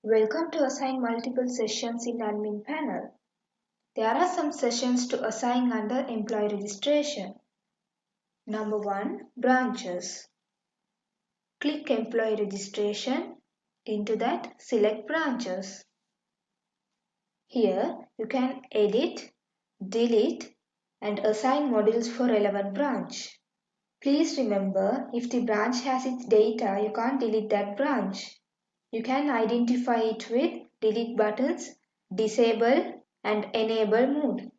Welcome to assign multiple sessions in admin panel. There are some sessions to assign under employee registration. Number 1. Branches. Click employee registration. Into that, select branches. Here you can edit, delete and assign modules for relevant branch. Please remember, if the branch has its data, you can't delete that branch. You can identify it with delete buttons, disable and enable mode.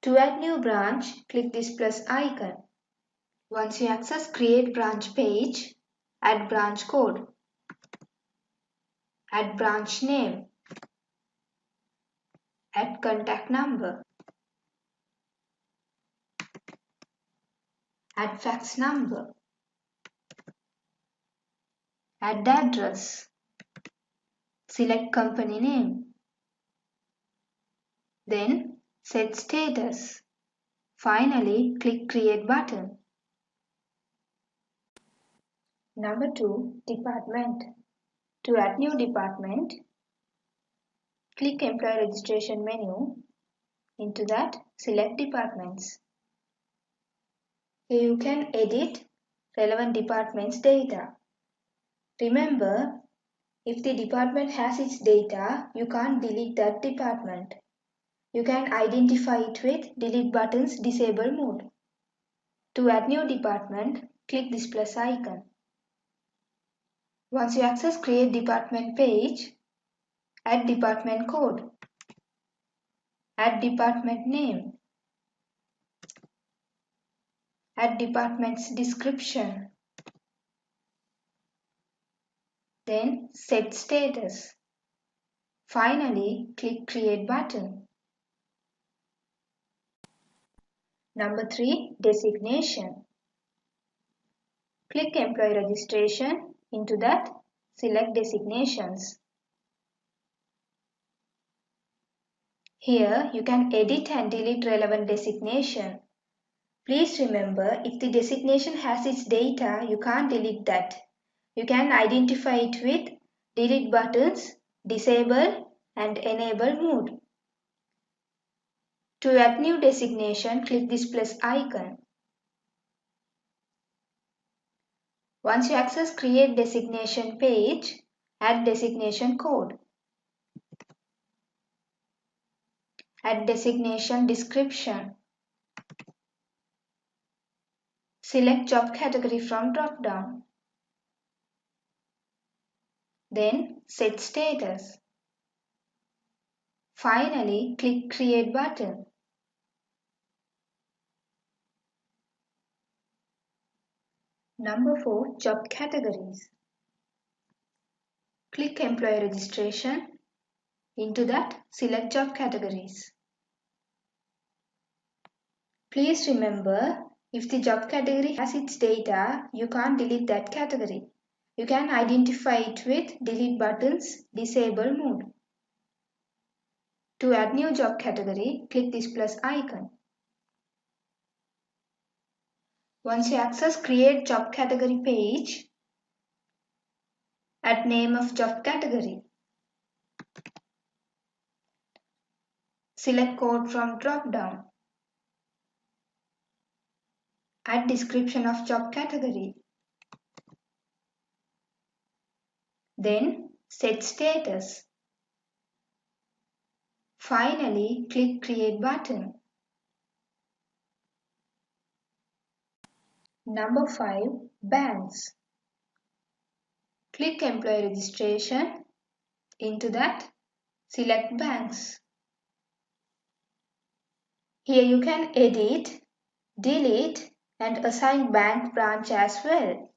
To add new branch, click this plus icon. Once you access create branch page, add branch code, add branch name, add contact number, add fax number, add the address, select company name, then set status. Finally, click create button. Number 2. Department. To add new department, click employee registration menu. Into that, select departments. Here you can edit relevant department's data. Remember, if the department has its data, you can't delete that department. You can identify it with delete buttons disable mode. To add new department, click this plus icon. Once you access create department page, add department code, add department name, add department's description, then set status. Finally, click create button. Number 3. Designation. Click employee registration. Into that, select designations. Here you can edit and delete relevant designation. Please remember, if the designation has its data, you can't delete that. You can identify it with delete buttons, disable and enable mode. To add new designation, click this plus icon. Once you access create designation page, add designation code. Add designation description. Select job category from drop-down. Then set status. Finally, click create button. Number 4. Job categories. Click employee registration. Into that, select job categories. Please remember, if the job category has its data, you can't delete that category. You can identify it with delete buttons, disable mode. To add new job category, click this plus icon. Once you access create job category page, add name of job category. Select code from drop-down. Add description of job category. Then set status. Finally, click create button. Number 5. Banks. Click employee registration. Into that, select banks. Here you can edit, delete and assign bank branch as well.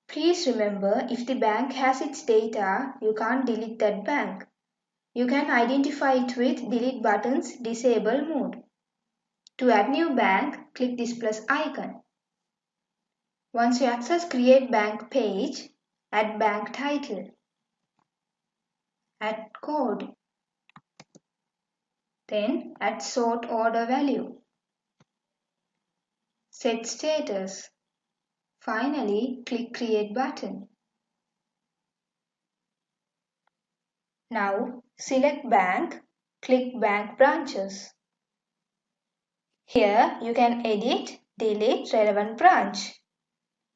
Please remember, if the bank has its data, you can't delete that bank. You can identify it with delete buttons disable mode. To add new bank, click this plus icon. Once you access create bank page, add bank title, add code, then add sort order value, set status. Finally, click create button. Now select bank, click bank branches. Here you can edit, delete relevant branch.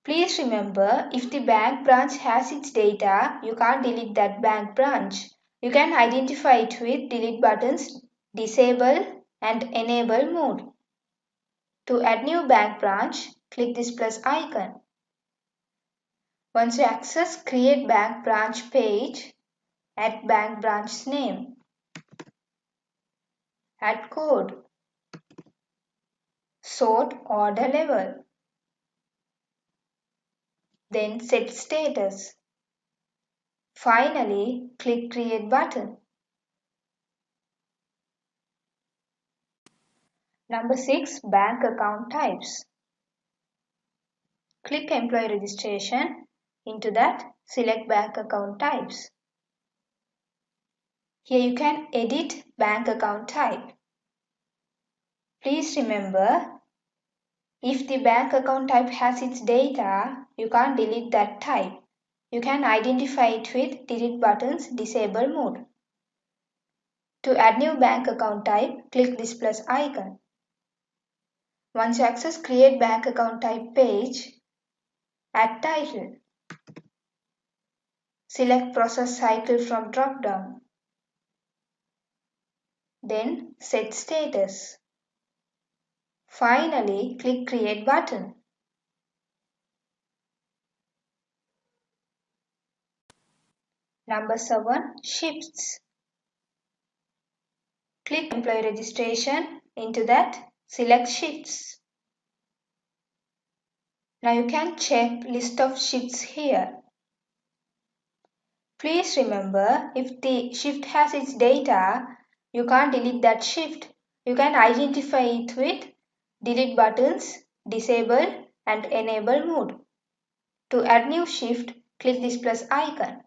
Please remember, if the bank branch has its data, you can't delete that bank branch. You can identify it with delete buttons, disable and enable mode. To add new bank branch, click this plus icon. Once you access Create Bank Branch page, add bank branch's name, add code, sort order level, then set status. Finally, click Create button. Number 6. Bank account types. Click Employee Registration. Into that, select Bank account types. Here you can edit bank account type. Please remember, if the bank account type has its data, you can't delete that type. You can identify it with delete buttons disable mode. To add new bank account type, click this plus icon. Once you access Create Bank Account Type page, add title. Select Process Cycle from drop-down. Then set status. Finally, click Create button. Number 7. Shifts. Click Employee Registration. Into that, select Shifts. Now you can check list of shifts here. Please remember, if the shift has its data, you can't delete that shift. You can identify it with delete buttons, disable and enable mode. To add new shift, click this plus icon.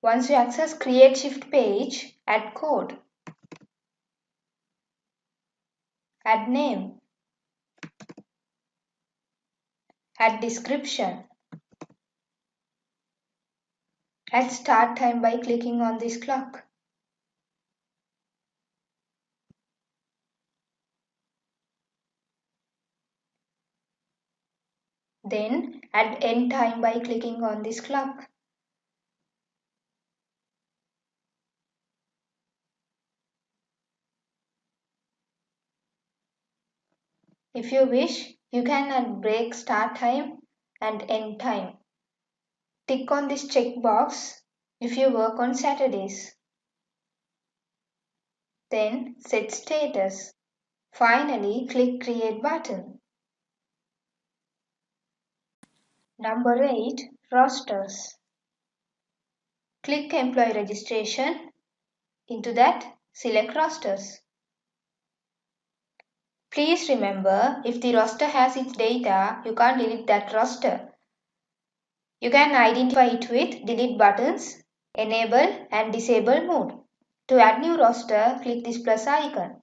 Once you access Create Shift page, add code, add name, add description, add start time by clicking on this clock. Then add end time by clicking on this clock. If you wish, you can add break start time and end time. Tick on this checkbox if you work on Saturdays. Then set status. Finally, click Create button. Number 8. Rosters. Click Employee Registration. Into that, select Rosters. Please remember, if the roster has its data, you can't delete that roster. You can identify it with delete buttons, enable and disable mode. To add new roster, click this plus icon.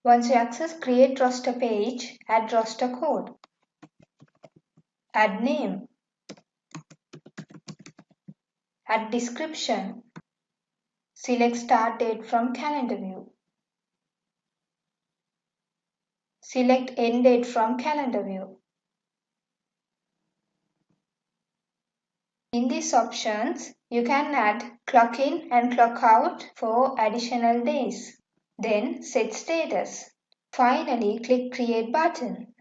Once you access Create Roster page, add roster code, add name, add description, select Start Date from Calendar View, select End Date from Calendar View. In these options, you can add clock in and clock out for additional days. Then set status. Finally, click Create button.